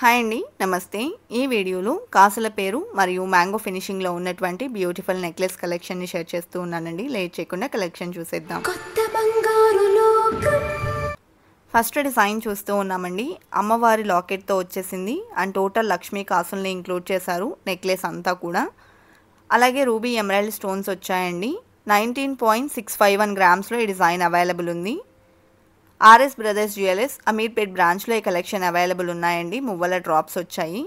Hi అండి, నమస్తే. ఈ వీడియోలో కాసుల పేరు మరియు మ్యాంగో ఫినిషింగ్లో ఉన్నటువంటి బ్యూటిఫుల్ నెక్లెస్ కలెక్షన్ని షేర్ చేస్తూ ఉన్నానండి. లేట్ చేయకుండా కలెక్షన్ చూసేద్దాం. ఫస్ట్ డిజైన్ చూస్తూ ఉన్నామండి. అమ్మవారి లాకెట్తో వచ్చేసింది అండ్ టోటల్ లక్ష్మీ కాసుల్ని ఇంక్లూడ్ చేశారు నెక్లెస్ అంతా కూడా. అలాగే రూబీ ఎమరాల్డ్ స్టోన్స్ వచ్చాయండి. 19.651 గ్రామ్స్లో ఈ డిజైన్ అవైలబుల్ ఉంది. ఆర్ఎస్ బ్రదర్స్ జ్యువెలర్స్ అమీర్పేట్ బ్రాంచ్లో ఈ కలెక్షన్ అవైలబుల్ ఉన్నాయండి. మువ్వల డ్రాప్స్ వచ్చాయి.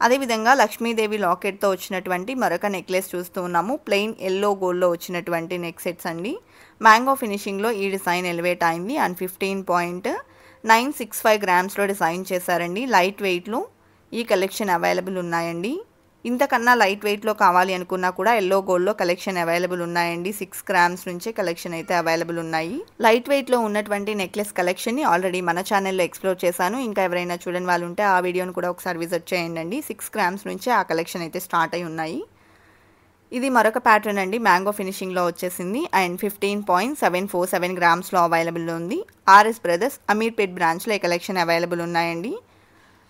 అదేవిధంగా లక్ష్మీదేవి లాకెట్తో వచ్చినటువంటి మరొక నెక్లెస్ చూస్తూ ఉన్నాము. ప్లెయిన్ ఎల్లో గోల్డ్లో వచ్చినటువంటి నెక్ సెట్స్ అండి. మ్యాంగో ఫినిషింగ్లో ఈ డిజైన్ ఎలివేట్ అయింది అండ్ 15.965 గ్రామ్స్లో డిజైన్ చేశారండి. లైట్ వెయిట్లో ఈ కలెక్షన్ అవైలబుల్ ఉన్నాయండి. ఇంతకన్నా లైట్ వెయిట్లో కావాలి అనుకున్నా కూడా ఎల్లో గోల్డ్లో కలెక్షన్ అవైలబుల్ ఉన్నాయండి. 6 గ్రామ్స్ నుంచే కలెక్షన్ అయితే అవైలబుల్ ఉన్నాయి. లైట్ వెయిట్లో ఉన్నటువంటి నెక్లెస్ కలెక్షన్ని ఆల్రెడీ మన ఛానల్లో ఎక్స్ప్లోర్ చేశాను. ఇంకా ఎవరైనా చూడని వాళ్ళు ఉంటే ఆ వీడియోని కూడా ఒకసారి విజిట్ చేయండి. 6 గ్రామ్స్ నుంచే ఆ కలెక్షన్ అయితే స్టార్ట్ అయి ఉన్నాయి. ఇది మరొక ప్యాటర్న్ అండి. మ్యాంగో ఫినిషింగ్లో వచ్చేసింది అండ్ 15.747 గ్రామ్స్లో అవైలబుల్ ఉంది. ఆర్ఎస్ బ్రదర్స్ అమీర్పేట్ బ్రాంచ్లో ఈ కలెక్షన్ అవైలబుల్ ఉన్నాయండి.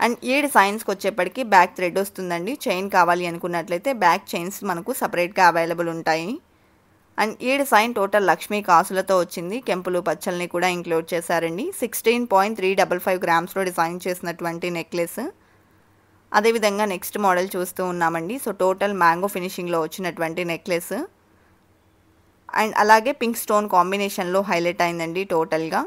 అండ్ ఈ డిజైన్స్కి వచ్చేప్పటికి బ్యాక్ థ్రెడ్ వస్తుందండి. చైన్ కావాలి అనుకున్నట్లయితే బ్యాక్ చైన్స్ మనకు సపరేట్గా అవైలబుల్ ఉంటాయి. అండ్ ఈ డిజైన్ టోటల్ లక్ష్మీ కాసులతో వచ్చింది. కెంపులు పచ్చల్ని కూడా ఇంక్లూడ్ చేశారండి. 16.355 గ్రామ్స్లో డిజైన్ చేసినటువంటి నెక్లెస్. అదేవిధంగా నెక్స్ట్ మోడల్ చూస్తూ ఉన్నామండి. సో టోటల్ మ్యాంగో ఫినిషింగ్లో వచ్చినటువంటి నెక్లెస్ అండ్ అలాగే పింక్ స్టోన్ కాంబినేషన్లో హైలైట్ అయిందండి టోటల్గా.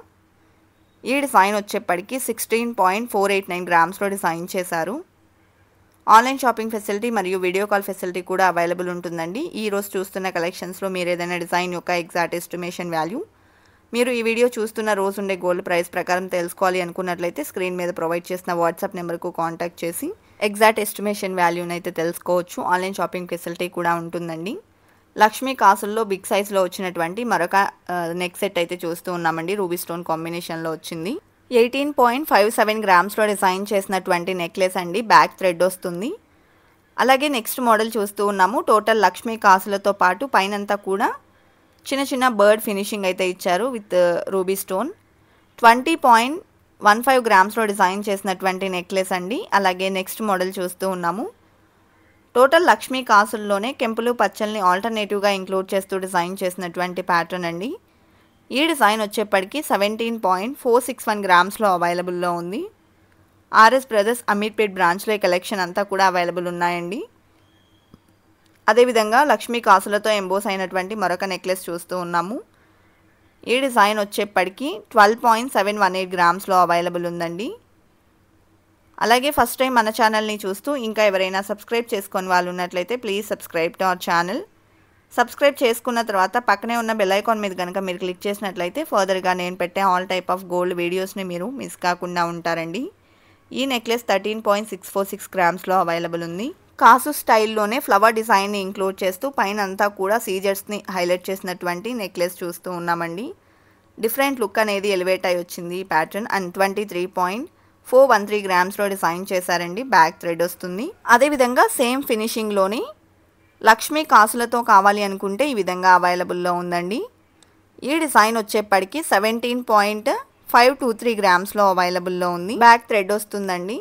ఈ డిజైన్ వచ్చేప్పటికి 16.489 గ్రామ్స్లో డిజైన్ చేశారు. ఆన్లైన్ షాపింగ్ ఫెసిలిటీ మరియు వీడియో కాల్ ఫెసిలిటీ కూడా అవైలబుల్ ఉంటుందండి. ఈరోజు చూస్తున్న కలెక్షన్స్లో మీరు ఏదైనా డిజైన్ యొక్క ఎగ్జాక్ట్ ఎస్టిమేషన్ వాల్యూ మీరు ఈ వీడియో చూస్తున్న రోజు ఉండే గోల్డ్ ప్రైస్ ప్రకారం తెలుసుకోవాలి అనుకున్నట్లయితే స్క్రీన్ మీద ప్రొవైడ్ చేసిన వాట్సాప్ నెంబర్కు కాంటాక్ట్ చేసి ఎగ్జాక్ట్ ఎస్టిమేషన్ వాల్యూని అయితే తెలుసుకోవచ్చు. ఆన్లైన్ షాపింగ్ ఫెసిలిటీ కూడా ఉంటుందండి. లక్ష్మీ కాసుల్లో బిగ్ సైజ్లో వచ్చినటువంటి మరొక నెక్ సెట్ అయితే చూస్తూ ఉన్నామండి. రూబీ స్టోన్ కాంబినేషన్లో వచ్చింది. 18.57 గ్రామ్స్లో డిజైన్ చేసినటువంటి నెక్లెస్ అండి. బ్యాక్ థ్రెడ్ వస్తుంది. అలాగే నెక్స్ట్ మోడల్ చూస్తూ ఉన్నాము. టోటల్ లక్ష్మీ కాసులతో పాటు పైనంతా కూడా చిన్న చిన్న బర్డ్ ఫినిషింగ్ అయితే ఇచ్చారు విత్ రూబీ స్టోన్. 20.15 గ్రామ్స్లో డిజైన్ చేసినటువంటి నెక్లెస్ అండి. అలాగే నెక్స్ట్ మోడల్ చూస్తూ ఉన్నాము. టోటల్ లక్ష్మీ కాసుల్లోనే కెంపులు పచ్చల్ని ఆల్టర్నేటివ్గా ఇంక్లూడ్ చేస్తూ డిజైన్ చేసినటువంటి ప్యాటర్న్ అండి. ఈ డిజైన్ వచ్చేప్పటికి 17.461 గ్రామ్స్లో అవైలబుల్లో ఉంది. ఆర్ఎస్ బ్రదర్స్ అమీర్పేట్ బ్రాంచ్లో ఈ కలెక్షన్ అంతా కూడా అవైలబుల్ ఉన్నాయండి. అదేవిధంగా లక్ష్మీ కాసులతో ఎంబోస్ అయినటువంటి మరొక నెక్లెస్ చూస్తూ ఉన్నాము. ఈ డిజైన్ వచ్చేప్పటికి 12.718 గ్రామ్స్లో అవైలబుల్ ఉందండి. అలాగే ఫస్ట్ టైం మన ఛానల్ని చూస్తూ ఇంకా ఎవరైనా సబ్స్క్రైబ్ చేసుకొని వాళ్ళు ఉన్నట్లయితే please subscribe to our channel. Subscribe చేసుకున్న తర్వాత పక్కనే ఉన్న బెల్ ఐకాన్ మీద కనుక మీరు క్లిక్ చేసినట్లయితే ఫర్దర్గా నేను పెట్టే ఆల్ టైప్ ఆఫ్ గోల్డ్ వీడియోస్ని మీరు మిస్ కాకుండా ఉంటారండి. ఈ నెక్లెస్ 13.646 గ్రామ్స్లో అవైలబుల్ ఉంది. కాసు స్టైల్లోనే ఫ్లవర్ డిజైన్ని ఇంక్లూడ్ చేస్తూ పైన అంతా కూడా సీజర్స్ని హైలైట్ చేసినటువంటి నెక్లెస్ చూస్తూ ఉన్నామండి. డిఫరెంట్ లుక్ అనేది ఎలివేట్ అయి వచ్చింది ఈ ప్యాటర్న్ అండ్ 23.413 గ్రామ్స్లో డిజైన్ చేశారండి. బ్యాక్ థ్రెడ్ వస్తుంది. అదేవిధంగా సేమ్ ఫినిషింగ్లోని లక్ష్మీ కాసులతో కావాలి అనుకుంటే ఈ విధంగా అవైలబుల్లో ఉందండి. ఈ డిజైన్ వచ్చేప్పటికి 17.523 గ్రామ్స్లో అవైలబుల్లో ఉంది. బ్యాక్ థ్రెడ్ వస్తుందండి.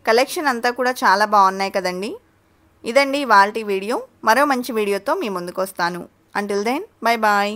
కలెక్షన్ అంతా కూడా చాలా బాగున్నాయి కదండి. ఇదండి ఇవాల్టి వీడియో. మరో మంచి వీడియోతో మీ ముందుకు వస్తాను. Until then bye bye.